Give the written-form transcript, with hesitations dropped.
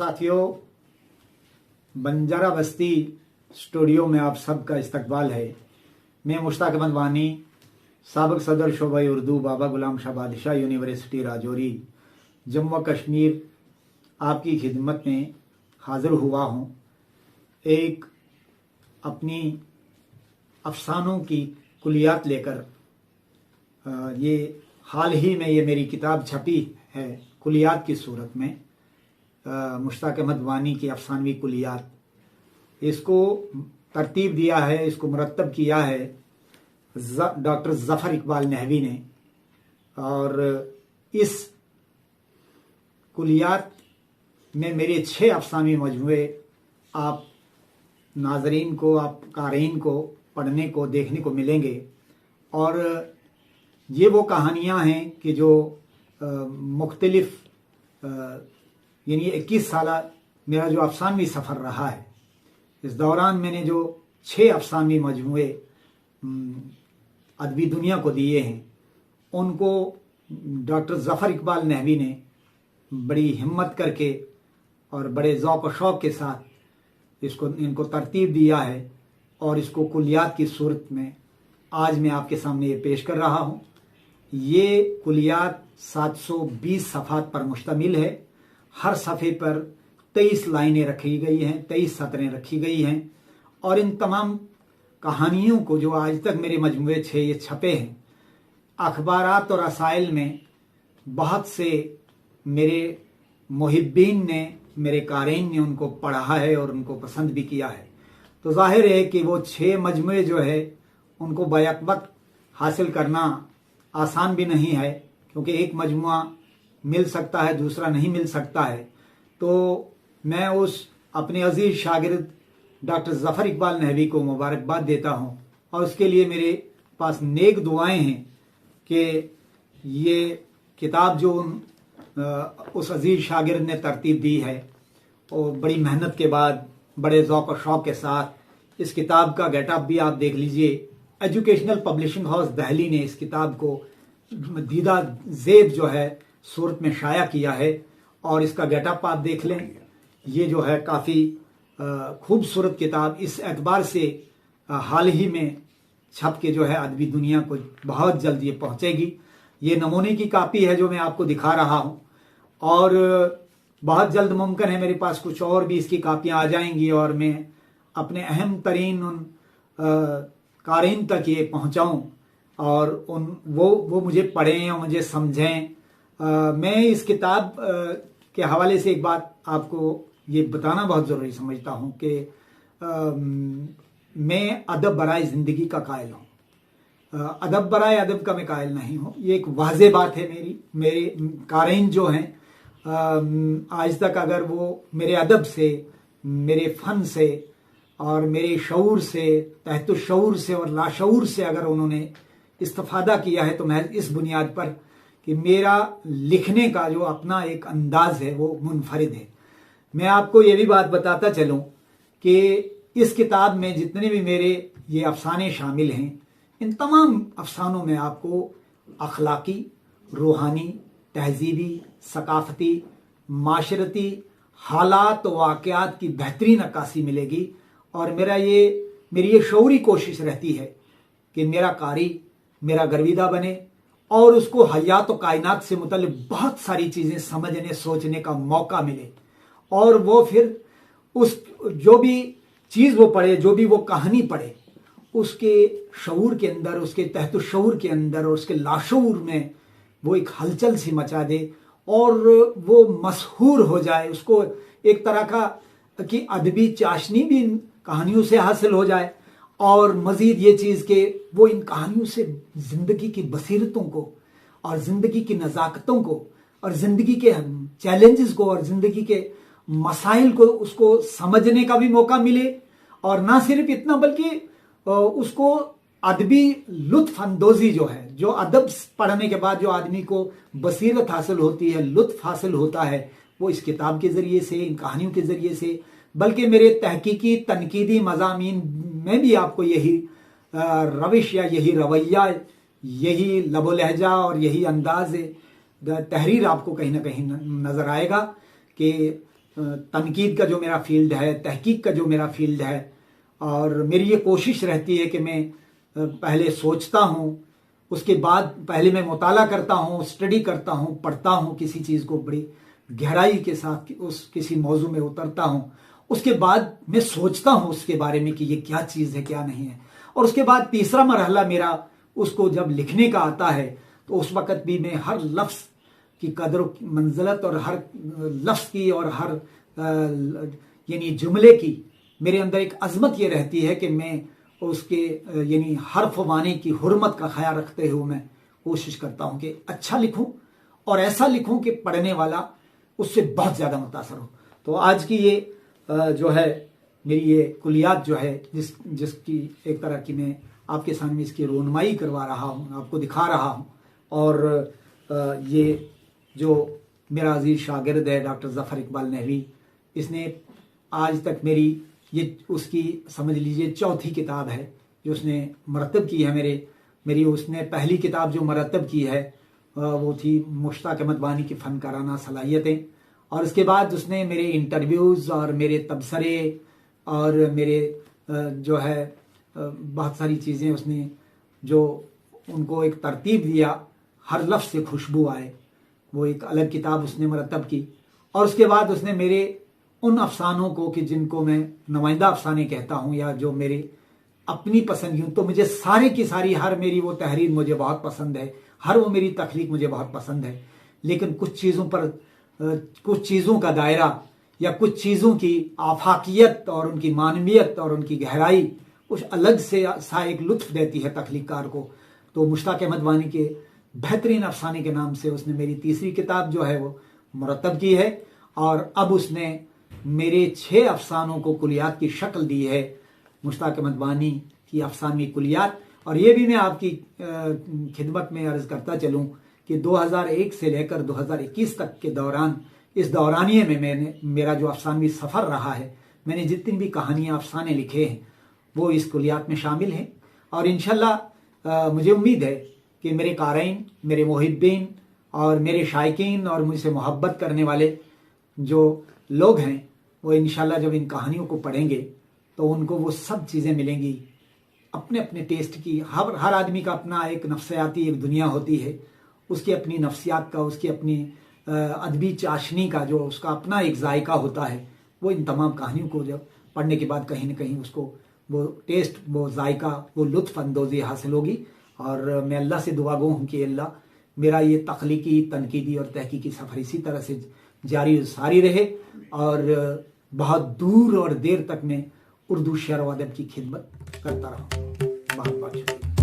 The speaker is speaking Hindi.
साथियों, बंजारा बस्ती स्टूडियो में आप सबका इस्तकबाल है। मैं मुश्ताक अहमद वानी, साबिक सदर शोबा उर्दू, बाबा गुलाम शाह बादशाह यूनिवर्सिटी राजौरी, जम्मू व कश्मीर, आपकी खिदमत में हाजिर हुआ हूँ। एक अपनी अफसानों की कुलियात लेकर ये हाल ही में ये मेरी किताब छपी है कुलियात की सूरत में, मुश्ताक अहमद वानी की अफसानवी कुलियात। इसको तरतीब दिया है, इसको मुरतब किया है डॉक्टर ज़फ़र इकबाल नहवी ने। और इस कुलियात में मेरे 6 अफसानवी मजमूए आप नाजरीन को, आप क़ारीन को पढ़ने को, देखने को मिलेंगे। और ये वो कहानियाँ हैं कि जो मुख्तलिफ यानी 21 साल मेरा जो अफसानवी सफ़र रहा है, इस दौरान मैंने जो 6 अफसानवी मजमूए अदबी दुनिया को दिए हैं, उनको डॉक्टर ज़फ़र इकबाल नहवी ने बड़ी हिम्मत करके और बड़े ज़ौक़ व शौक़ के साथ इनको तरतीब दिया है। और इसको कुलियात की सूरत में आज मैं आपके सामने ये पेश कर रहा हूँ। ये कुलियात 720 सफ़हात पर मुश्तमिल है। हर सफ़े पर 23 लाइनें रखी गई हैं, 23 सतरें रखी गई हैं। और इन तमाम कहानियों को जो आज तक मेरे मजमूए 6 ये छपे हैं, अखबारात और रसाइल में बहुत से मेरे मुहिब्बीन ने, मेरे क़ारीन ने उनको पढ़ा है और उनको पसंद भी किया है। तो जाहिर है कि वो 6 मजमूए जो है उनको बैक वक्त हासिल करना आसान भी नहीं है, क्योंकि एक मजमुआ मिल सकता है, दूसरा नहीं मिल सकता है। तो मैं उस अपने अजीज़ शागिर्द डॉक्टर ज़फ़र इकबाल नहवी को मुबारकबाद देता हूँ। और उसके लिए मेरे पास नेक दुआएं हैं कि ये किताब जो उस अजीज़ शागिर्द ने तरतीब दी है, और बड़ी मेहनत के बाद, बड़े ज़ौक़ और शौक़ के साथ, इस किताब का गेटअप भी आप देख लीजिए। एजुकेशनल पब्लिशिंग हाउस दिल्ली ने इस किताब को दीदा ज़ेब जो है सूरत में शाया किया है, और इसका गेटअप आप देख लें। ये जो है काफ़ी खूबसूरत किताब इस एतबार से हाल ही में छप के जो है अदबी दुनिया को बहुत जल्द ये पहुँचेगी। ये नमूने की कापी है जो मैं आपको दिखा रहा हूँ, और बहुत जल्द मुमकिन है मेरे पास कुछ और भी इसकी कापियाँ आ जाएंगी, और मैं अपने अहम तरीन उन क़ारीन तक ये पहुँचाऊँ और वो मुझे पढ़ें और मुझे समझें। मैं इस किताब के हवाले से एक बात आपको ये बताना बहुत ज़रूरी समझता हूँ कि मैं अदब बराए ज़िंदगी का कायल हूँ। अदब बराए अदब का मैं कायल नहीं हूँ। ये एक वाज़ेह बात है। मेरे क़ारीन जो हैं, आज तक अगर वो मेरे अदब से, मेरे फ़न से और मेरे शऊर से, तहत शऊर से और लाशऊर से अगर उन्होंने इस्तिफ़ादा किया है, तो महज इस बुनियाद पर कि मेरा लिखने का जो अपना एक अंदाज़ है वो मुनफरिद है। मैं आपको ये भी बात बताता चलूँ कि इस किताब में जितने भी मेरे ये अफसाने शामिल हैं, इन तमाम अफसानों में आपको अखलाकी, रूहानी, तहजीबी, सकाफ़ती, माशरती हालात व वाक़यात की बेहतरीन अक्कासी मिलेगी। और मेरी ये शऊरी कोशिश रहती है कि मेरा कारी मेरा गर्विदा बने और उसको हयात व कायनात से मुतल्लिक़ बहुत सारी चीज़ें समझने, सोचने का मौका मिले, और वो फिर उस जो भी चीज़ वो पढ़े, जो भी वो कहानी पढ़े, उसके शऊर के अंदर, उसके तहत शऊर के अंदर और उसके लाशऊर में वो एक हलचल सी मचा दे और वो मशहूर हो जाए। उसको एक तरह का कि अदबी चाशनी भी इन कहानियों से हासिल हो जाए, और मज़ीद ये चीज़ कि वो इन कहानियों से ज़िंदगी की बसीरतों को और ज़िंदगी की नज़ाकतों को और ज़िंदगी के चैलेंजेस को और ज़िंदगी के मसाइल को उसको समझने का भी मौका मिले। और ना सिर्फ इतना बल्कि उसको अदबी लुत्फ़ अंदोज़ी जो है, जो अदब पढ़ने के बाद जो आदमी को बसीरत हासिल होती है, लुत्फ़ हासिल होता है, वो इस किताब के ज़रिए से, इन कहानियों के ज़रिए से, बल्कि मेरे तहकीकी तनकीदी मज़ामीन में भी आपको यही रविश या यही रवैया, यही लबो लहजा और यही अंदाज़ तहरीर आपको कहीं ना कहीं नज़र आएगा कि तनकीद का जो मेरा फील्ड है, तहकीक का जो मेरा फील्ड है, और मेरी ये कोशिश रहती है कि मैं पहले सोचता हूँ, उसके बाद पहले मैं मुताला करता हूँ, स्टडी करता हूँ, पढ़ता हूँ किसी चीज़ को बड़ी गहराई के साथ, उस किसी मौजू में उतरता हूँ, उसके बाद मैं सोचता हूँ उसके बारे में कि ये क्या चीज़ है, क्या नहीं है। और उसके बाद तीसरा मरहला मेरा उसको जब लिखने का आता है तो उस वक़्त भी मैं हर लफ्ज़ की कदर मंजिलत और हर लफ्ज़ की और हर यानी जुमले की मेरे अंदर एक अज़मत ये रहती है कि मैं उसके यानी हर्फ वानी की हुर्मत का ख्याल रखते हुए मैं कोशिश करता हूँ कि अच्छा लिखूँ और ऐसा लिखूँ कि पढ़ने वाला उससे बहुत ज़्यादा मुतासर हो। तो आज की ये जो है मेरी ये कुलियात जो है जिसकी एक तरह की मैं आपके सामने इसकी रोनमाई करवा रहा हूँ, आपको दिखा रहा हूँ। और ये जो मेरा अजीज शागिर्द है डॉक्टर ज़फ़र इकबाल नहवी, इसने आज तक मेरी ये उसकी समझ लीजिए चौथी किताब है जो उसने मरतब की है। मेरी उसने पहली किताब जो मरतब की है वो थी मुश्ताक अहमद वानी की फ़नकाराना सलाहियतें, और उसके बाद उसने मेरे इंटरव्यूज़ और मेरे तबसरे और मेरे जो है बहुत सारी चीज़ें उसने जो उनको एक तरतीब दिया, हर लफ्ज़ से खुशबू आए, वो एक अलग किताब उसने मरतब की। और उसके बाद उसने मेरे उन अफसानों को कि जिनको मैं नुमाइंदा अफसाने कहता हूँ या जो मेरी अपनी पसंद, यूँ तो मुझे सारी की सारी हर मेरी वो तहरीर मुझे बहुत पसंद है, हर वो मेरी तख्लीक मुझे बहुत पसंद है, लेकिन कुछ चीज़ों पर कुछ चीज़ों का दायरा या कुछ चीज़ों की आफाकियत और उनकी मानवियत और उनकी गहराई कुछ अलग से सा एक लुत्फ देती है तख्लीकार को। तो मुश्ताक अहमद वानी के बेहतरीन अफसाने के नाम से उसने मेरी तीसरी किताब जो है वो मुरतब की है, और अब उसने मेरे 6 अफसानों को कुलियात की शक्ल दी है, मुश्ताक अहमद वानी की अफसानी कुलियात। और ये भी मैं आपकी खिदमत में अर्ज़ करता चलूँ कि 2001 से लेकर 2021 तक के दौरान, इस दौरानिए में मेरा जो अफसानवी सफ़र रहा है, मैंने जितनी भी कहानियाँ अफसाने लिखे हैं वो इस कुलियात में शामिल हैं। और इंशाल्लाह मुझे उम्मीद है कि मेरे क़ारीन, मेरे मुहिब्बीन और मेरे शायकीन और मुझसे मोहब्बत करने वाले जो लोग हैं वो इंशाल्लाह जब इन कहानियों को पढ़ेंगे तो उनको वो सब चीज़ें मिलेंगी अपने अपने टेस्ट की। हर आदमी का अपना एक नफ्सियाती एक दुनिया होती है, उसकी अपनी नफ्सियात का, उसकी अपनी अदबी चाशनी का जो उसका अपना एक जायका होता है, वो इन तमाम कहानियों को जब पढ़ने के बाद कहीं ना कहीं उसको वो टेस्ट, वो जायका, वो लुत्फ़ अंदोज़ी हासिल होगी। और मैं अल्लाह से दुआ गो हूँ कि अल्लाह मेरा ये तख्लीकी, तनकीदी और तहकीकी सफ़र इसी तरह से जारी सारी रहे और बहुत दूर और देर तक मैं उर्दू शेर व अदब की खिदमत करता रहूँ। बहुत बहुत शुक्रिया।